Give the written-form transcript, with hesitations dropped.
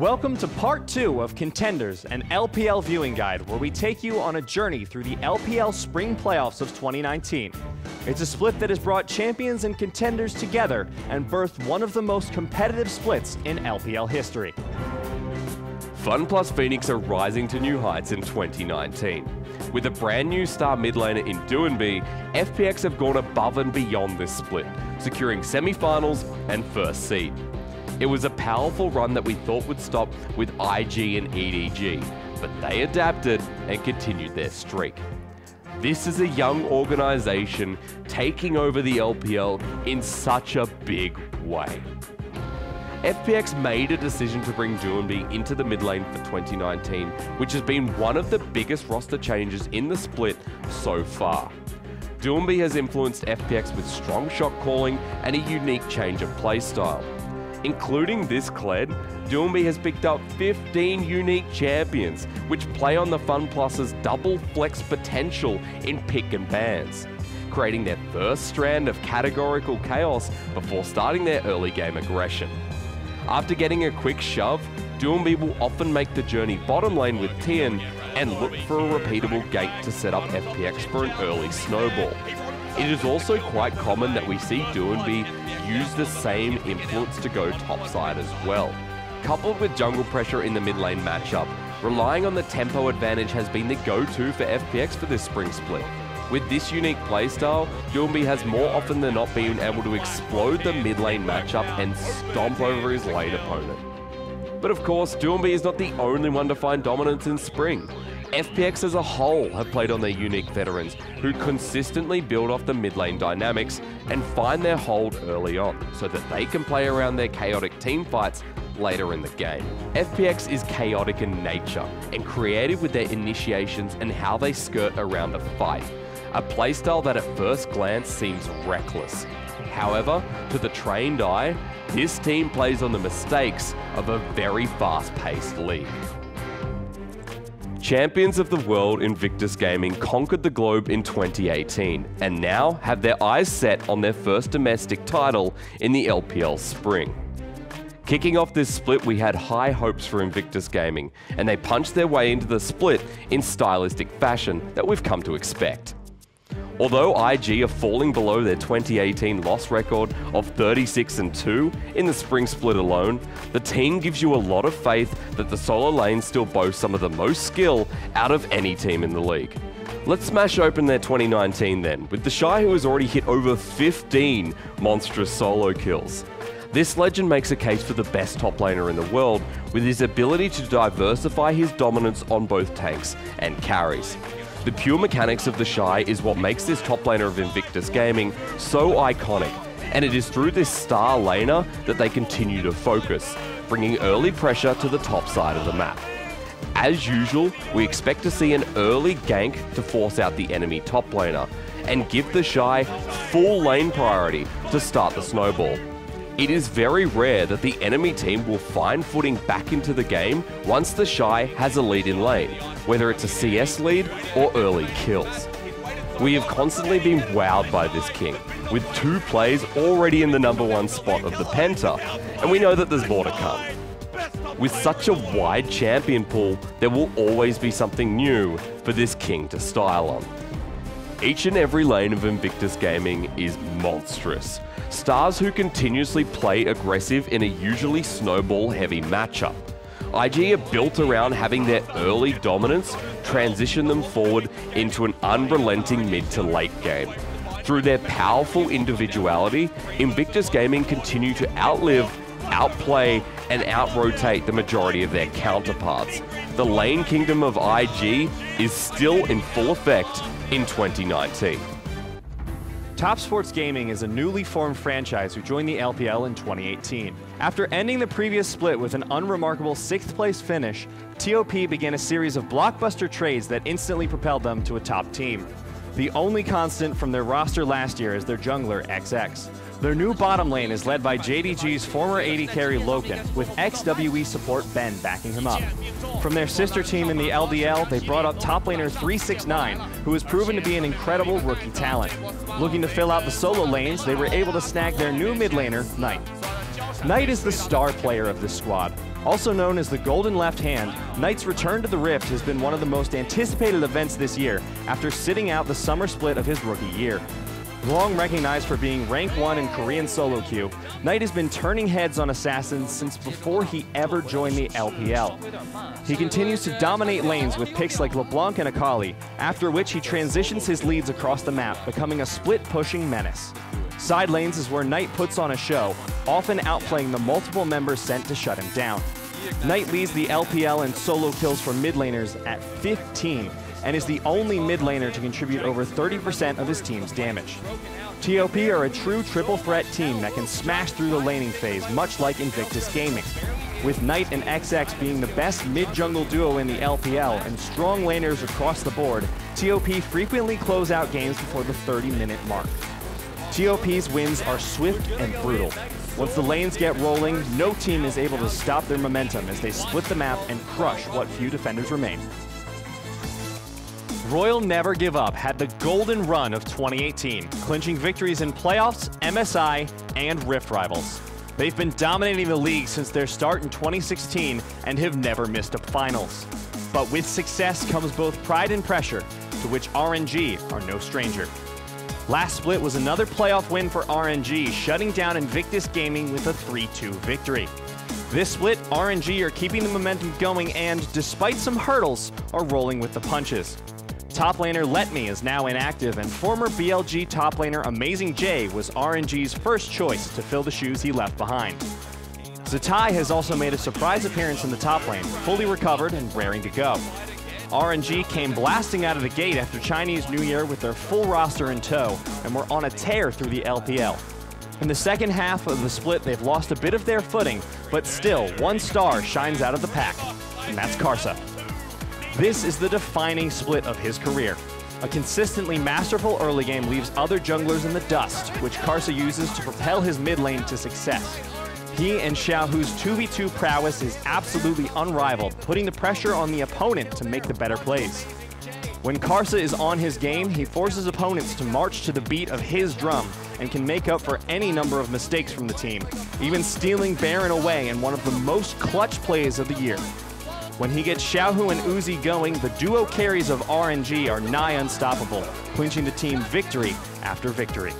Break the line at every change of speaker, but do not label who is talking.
Welcome to part 2 of Contenders, an LPL viewing guide where we take you on a journey through the LPL Spring Playoffs of 2019. It's a split that has brought champions and contenders together and birthed one of the most competitive splits in LPL history.
Fun plus Phoenix are rising to new heights in 2019. With a brand new star mid laner in Doinby, FPX have gone above and beyond this split, securing semi-finals and first seed. It was a powerful run that we thought would stop with IG and EDG, but they adapted and continued their streak. This is a young organisation taking over the LPL in such a big way. FPX made a decision to bring Doinby into the mid lane for 2019, which has been one of the biggest roster changes in the split so far. Doinby has influenced FPX with strong shot calling and a unique change of playstyle. Including this Kled, Doinby has picked up 15 unique champions, which play on the Fun Plus's double flex potential in pick and bans, creating their first strand of categorical chaos before starting their early game aggression. After getting a quick shove, Doinby will often make the journey bottom lane with Tian and look for a repeatable gate to set up FPX for an early snowball. It is also quite common that we see Doinby use the same influence to go topside as well. Coupled with jungle pressure in the mid lane matchup, relying on the tempo advantage has been the go-to for FPX for this spring split. With this unique playstyle, Doinby has more often than not been able to explode the mid lane matchup and stomp over his lane opponent. But of course, Doinby is not the only one to find dominance in spring. FPX as a whole have played on their unique veterans, who consistently build off the mid lane dynamics and find their hold early on, so that they can play around their chaotic team fights later in the game. FPX is chaotic in nature and creative with their initiations and how they skirt around a fight, a playstyle that at first glance seems reckless. However, to the trained eye, this team plays on the mistakes of a very fast-paced league. Champions of the world Invictus Gaming conquered the globe in 2018 and now have their eyes set on their first domestic title in the LPL Spring. Kicking off this split, we had high hopes for Invictus Gaming, and they punched their way into the split in stylistic fashion that we've come to expect. Although IG are falling below their 2018 loss record of 36-2 in the spring split alone, the team gives you a lot of faith that the solo lane still boasts some of the most skill out of any team in the league. Let's smash open their 2019 then, with the Shy who has already hit over 15 monstrous solo kills. This legend makes a case for the best top laner in the world, with his ability to diversify his dominance on both tanks and carries. The pure mechanics of the Shy is what makes this top laner of Invictus Gaming so iconic, and it is through this star laner that they continue to focus, bringing early pressure to the top side of the map. As usual, we expect to see an early gank to force out the enemy top laner, and give the Shy full lane priority to start the snowball. It is very rare that the enemy team will find footing back into the game once the Shy has a lead in lane, whether it's a CS lead or early kills. We have constantly been wowed by this king, with 2 plays already in the #1 spot of the Penta, and we know that there's more to come. With such a wide champion pool, there will always be something new for this king to style on. Each and every lane of Invictus Gaming is monstrous. Stars who continuously play aggressive in a usually snowball-heavy matchup. IG are built around having their early dominance transition them forward into an unrelenting mid to late game. Through their powerful individuality, Invictus Gaming continue to outlive, outplay, and out-rotate the majority of their counterparts. The lane kingdom of IG is still in full effect in 2019.
Top Sports Gaming is a newly formed franchise who joined the LPL in 2018. After ending the previous split with an unremarkable 6th place finish, TOP began a series of blockbuster trades that instantly propelled them to a top team. The only constant from their roster last year is their jungler, XX. Their new bottom lane is led by JDG's former AD carry Loken, with XWE support Ben backing him up. From their sister team in the LDL, they brought up top laner 369, who has proven to be an incredible rookie talent. Looking to fill out the solo lanes, they were able to snag their new mid laner, Knight. Knight is the star player of this squad. Also known as the Golden Left Hand, Knight's return to the Rift has been one of the most anticipated events this year after sitting out the summer split of his rookie year. Long recognized for being rank 1 in Korean solo queue, Knight has been turning heads on Assassins since before he ever joined the LPL. He continues to dominate lanes with picks like LeBlanc and Akali, after which he transitions his leads across the map, becoming a split-pushing menace. Side lanes is where Knight puts on a show, often outplaying the multiple members sent to shut him down. Knight leads the LPL in solo kills for mid laners at 15, and is the only mid laner to contribute over 30% of his team's damage. TOP are a true triple threat team that can smash through the laning phase, much like Invictus Gaming. With Knight and XX being the best mid-jungle duo in the LPL and strong laners across the board, TOP frequently close out games before the 30-minute mark. TOP's wins are swift and brutal. Once the lanes get rolling, no team is able to stop their momentum as they split the map and crush what few defenders remain. Royal Never Give Up had the golden run of 2018, clinching victories in playoffs, MSI, and Rift Rivals. They've been dominating the league since their start in 2016 and have never missed a finals. But with success comes both pride and pressure, to which RNG are no stranger. Last split was another playoff win for RNG, shutting down Invictus Gaming with a 3-2 victory. This split, RNG are keeping the momentum going and, despite some hurdles, are rolling with the punches. Top laner Let Me is now inactive, and former BLG top laner Amazing J was RNG's first choice to fill the shoes he left behind. Zatai has also made a surprise appearance in the top lane, fully recovered and raring to go. RNG came blasting out of the gate after Chinese New Year with their full roster in tow, and were on a tear through the LPL. In the second half of the split, they've lost a bit of their footing, but still, one star shines out of the pack, and that's Karsa. This is the defining split of his career. A consistently masterful early game leaves other junglers in the dust, which Karsa uses to propel his mid lane to success. He and Xiaohu's 2v2 prowess is absolutely unrivaled, putting the pressure on the opponent to make the better plays. When Karsa is on his game, he forces opponents to march to the beat of his drum and can make up for any number of mistakes from the team, even stealing Baron away in one of the most clutch plays of the year. When he gets Xiaohu and Uzi going, the duo carries of RNG are nigh unstoppable, clinching the team victory after victory.